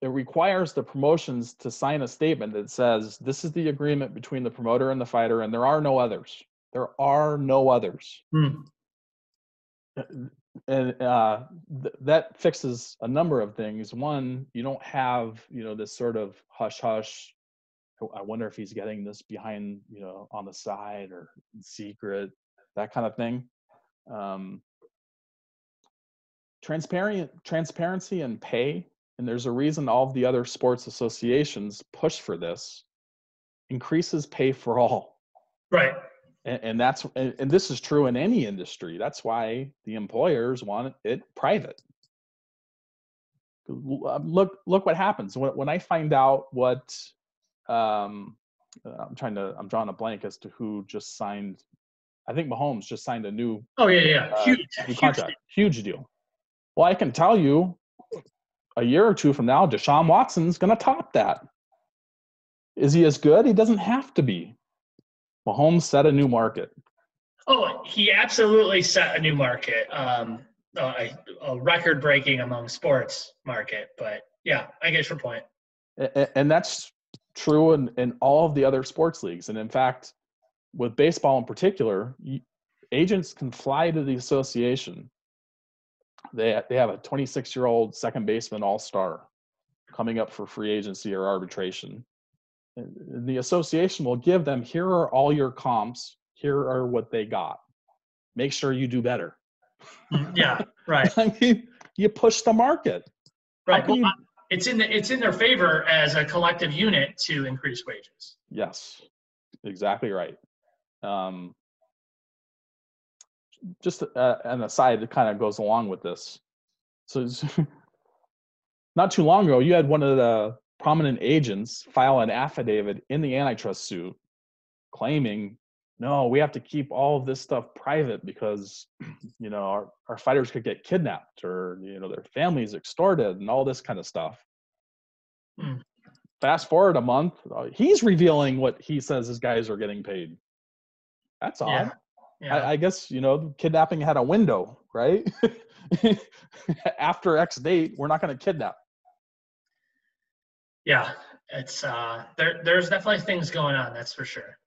it requires the promotions to sign a statement that says this is the agreement between the promoter and the fighter, and there are no others. There are no others. Hmm. And that fixes a number of things. One, you don't have, this sort of hush hush. I wonder if he's getting this behind, on the side or in secret, that kind of thing. Transparency and pay, and there's a reason all of the other sports associations push for this, increases pay for all. Right. And that's and this is true in any industry. That's why the employers want it private. Look what happens when I find out what I'm drawing a blank as to who just signed. I think Mahomes just signed a new Oh yeah. new contract. Huge deal. Well, I can tell you a year or two from now, Deshaun Watson's going to top that. Is he as good? He doesn't have to be. Mahomes set a new market. Oh, he absolutely set a new market. A record-breaking among sports market. But yeah, I get your point. And that's true in all of the other sports leagues. And in fact, with baseball in particular, agents can fly to the association. They have a 26-year-old second baseman all-star coming up for free agency or arbitration. And the association will give them, here are all your comps, here are what they got. Make sure you do better. Yeah, right. I mean, you push the market. Right. Well, it's in their favor as a collective unit to increase wages. Yes, exactly right. Just an aside that kind of goes along with this. So not too long ago, you had one of the prominent agents file an affidavit in the antitrust suit claiming, no, we have to keep all of this stuff private because, our fighters could get kidnapped or, their families extorted and all this kind of stuff. Fast forward a month, he's revealing what he says his guys are getting paid. That's odd. Yeah. I guess, kidnapping had a window, right? After X date, we're not going to kidnap. Yeah, it's there's definitely things going on, that's for sure.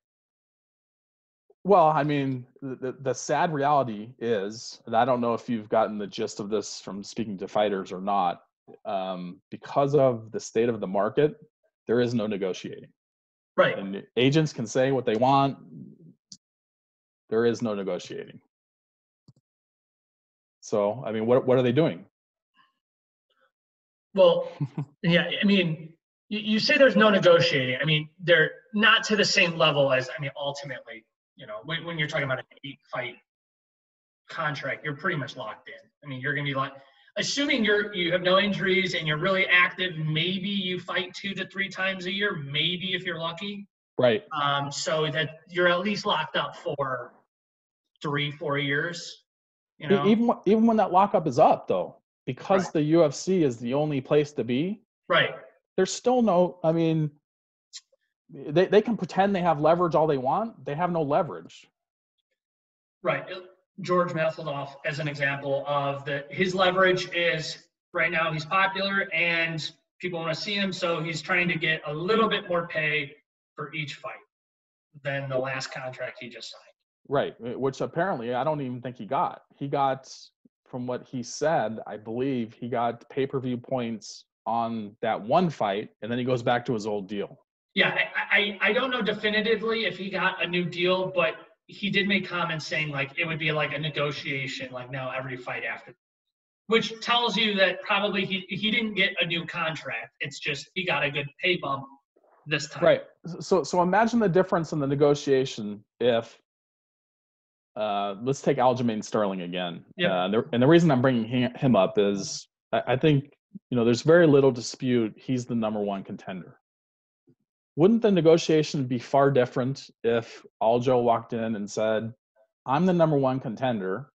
Well, I mean, the sad reality is, and I don't know if you've gotten the gist of this from speaking to fighters or not, because of the state of the market, there is no negotiating. Right. And agents can say what they want. There is no negotiating. So, I mean, what are they doing? Well, yeah, I mean, you say there's no negotiating. I mean, they're not to the same level as, ultimately, when you're talking about an 8-fight contract, you're pretty much locked in. I mean, you're going to be assuming you have no injuries and you're really active, maybe you fight 2 to 3 times a year, maybe if you're lucky. Right. So that you're at least locked up for 3-4 years. Even when that lockup is up, though, because the UFC is the only place to be. Right. There's still no. I mean, they can pretend they have leverage all they want. They have no leverage. Right. George Masvidal, as an example of his leverage is right now he's popular and people want to see him, so he's trying to get a little bit more pay for each fight than the last contract he just signed. Right, which apparently I don't even think he got. He got, from what he said, I believe he got pay-per-view points on that one fight, and then he goes back to his old deal. Yeah, I don't know definitively if he got a new deal, but he did make comments saying it would be like a negotiation, now every fight after, which tells you that probably he didn't get a new contract. It's just he got a good pay bump this time. Right. So imagine the difference in the negotiation if let's take Aljamain Sterling again. Yep. And the reason I'm bringing him up is I think, there's very little dispute he's the number one contender. Wouldn't the negotiation be far different if Aljo walked in and said, I'm the number one contender.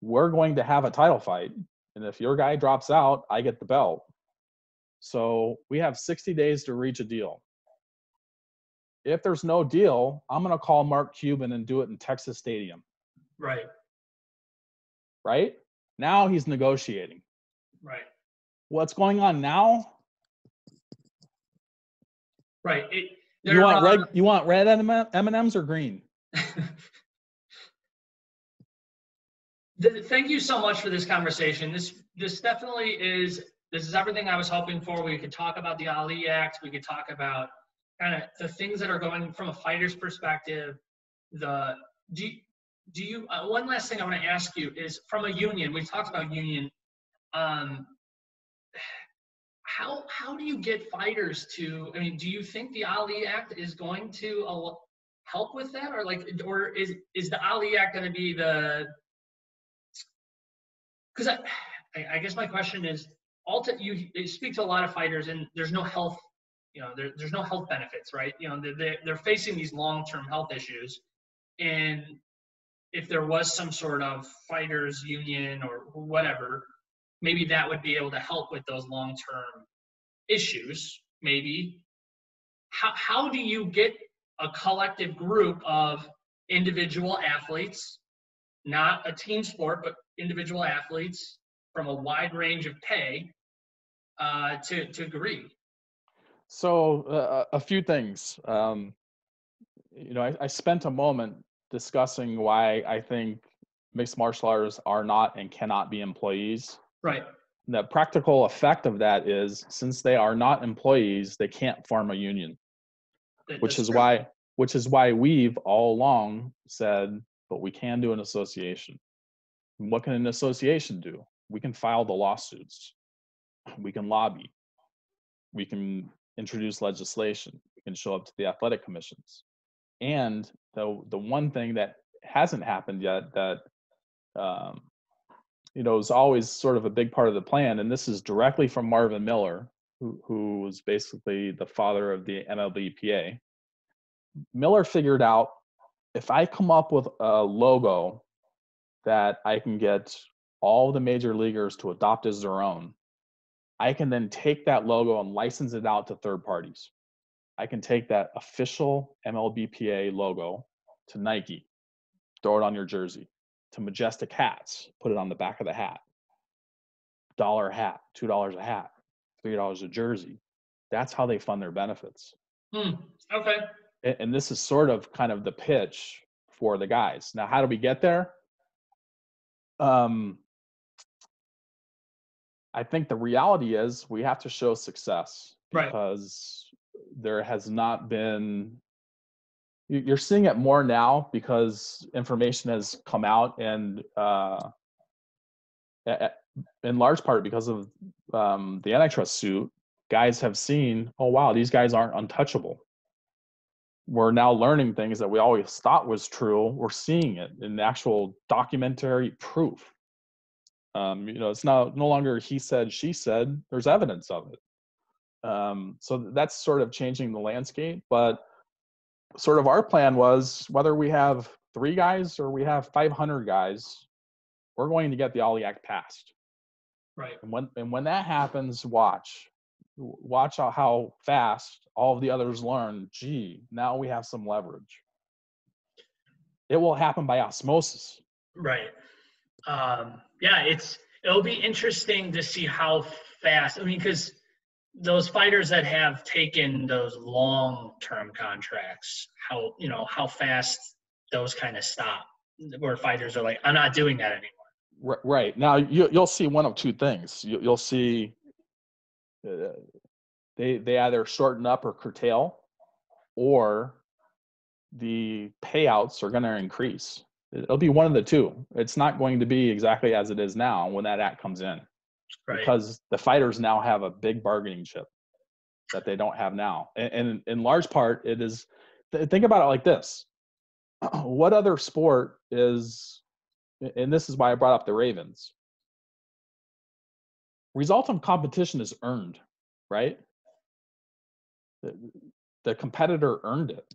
We're going to have a title fight. And if your guy drops out, I get the belt. So we have 60 days to reach a deal. If there's no deal, I'm going to call Mark Cuban and do it in Texas Stadium. Right. Right? Now he's negotiating. Right. What's going on now? Right. You want red M&Ms or green? Thank you so much for this conversation. This definitely this is everything I was hoping for. We could talk about the Ali Act. We could talk about kind of the things that are going from a fighter's perspective. Do you one last thing I want to ask you is, from a union, we talked about union. How do you get fighters to? I mean, do you think the Ali Act is going to help with that, or is the Ali Act going to be the? Because I guess my question is, you speak to a lot of fighters, and there's no health, there's no health benefits, right? They're facing these long-term health issues, and if there was some sort of fighters union or whatever, maybe that would be able to help with those long-term issues. Maybe how do you get a collective group of individual athletes, not a team sport, but individual athletes from a wide range of pay to agree? So a few things. I spent a moment discussing why I think mixed martial artists are not and cannot be employees. Right. The practical effect of that is, since they are not employees, they can't form a union, which is why we've all along said, but we can do an association. And what can an association do? We can file the lawsuits. We can lobby. We can introduce legislation. We can show up to the athletic commissions. And the one thing that hasn't happened yet that is always sort of a big part of the plan, and this is directly from Marvin Miller, who was basically the father of the MLBPA. Miller figured out, if I come up with a logo that I can get all the major leaguers to adopt as their own, I can then take that logo and license it out to third parties. I can take that official MLBPA logo to Nike, throw it on your jersey, to Majestic Hats, put it on the back of the hat. $1 a hat, $2 a hat, $3 a jersey. That's how they fund their benefits. Okay. And this is sort of kind of the pitch for the guys. Now, how do we get there? I think the reality is we have to show success, because there has not been. You're seeing it more now because information has come out, and in large part because of the antitrust suit, guys have seen, oh wow, these guys aren't untouchable. We're now learning things that we always thought was true. We're seeing it in actual documentary proof. It's no longer he said, she said. There's evidence of it. So that's sort of changing the landscape. But sort of our plan was, whether we have 3 guys or we have 500 guys, we're going to get the Ali Act passed. Right. And when that happens, watch how fast all of the others learn, gee, now we have some leverage. It will happen by osmosis. Right. It'll be interesting to see how fast. I mean, because those fighters that have taken those long-term contracts, how fast those kind of stop, where fighters are like, I'm not doing that anymore. Right. Now you'll see one of two things. You'll see they either shorten up or curtail, or the payouts are going to increase. It'll be one of the two. It's not going to be exactly as it is now when that act comes in, because the fighters now have a big bargaining chip that they don't have now. And in large part, it is, think about it like this. What other sport is, and this is why I brought up the Ravens, resultant competition is earned, right? The competitor earned it.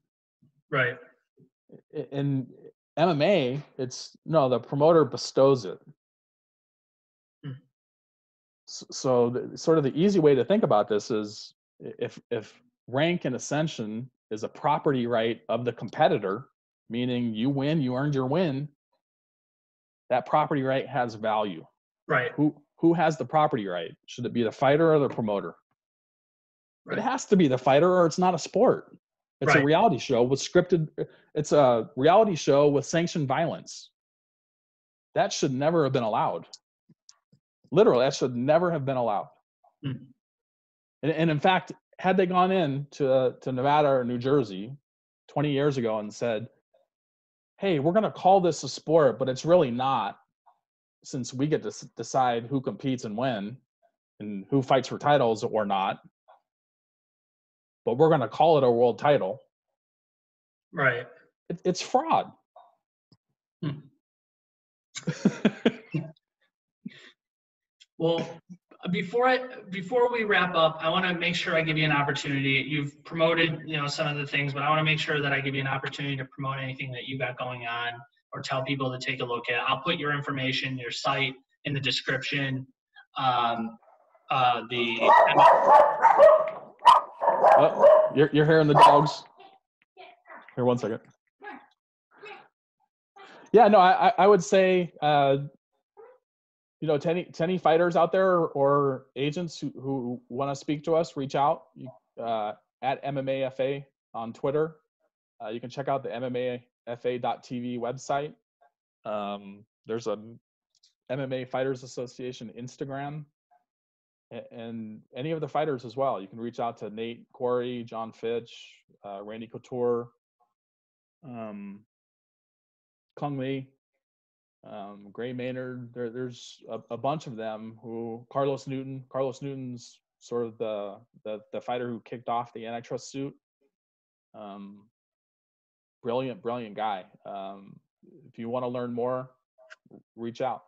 Right. In MMA, the promoter bestows it. So sort of the easy way to think about this is, if rank and ascension is a property right of the competitor, meaning you win, you earned your win, that property right has value. Right. Who has the property right? Should it be the fighter or the promoter? Right. It has to be the fighter, or it's not a sport. It's a reality show with scripted. It's a reality show with sanctioned violence. That should never have been allowed. Literally, that should never have been allowed. Hmm. And in fact, had they gone in to Nevada or New Jersey 20 years ago and said, hey, we're going to call this a sport, but it's really not, since we get to decide who competes and when and who fights for titles or not, but we're going to call it a world title. Right. It's fraud. Hmm. Well, before we wrap up, I want to make sure I give you an opportunity. You've promoted, some of the things, but I want to make sure that I give you an opportunity to promote anything that you got going on or tell people to take a look at. I'll put your information, your site in the description. You're hearing the dogs. Here, 1 second. Yeah, no, I would say, to any fighters out there or agents who want to speak to us, reach out at MMAFA on Twitter. You can check out the MMAFA.tv website. There's a MMA Fighters Association Instagram, and any of the fighters as well. You can reach out to Nate Quarry, John Fitch, Randy Couture, Kung Lee, Gray Maynard. There's a bunch of them. Carlos Newton's sort of the fighter who kicked off the antitrust suit. Brilliant guy. If you want to learn more, reach out.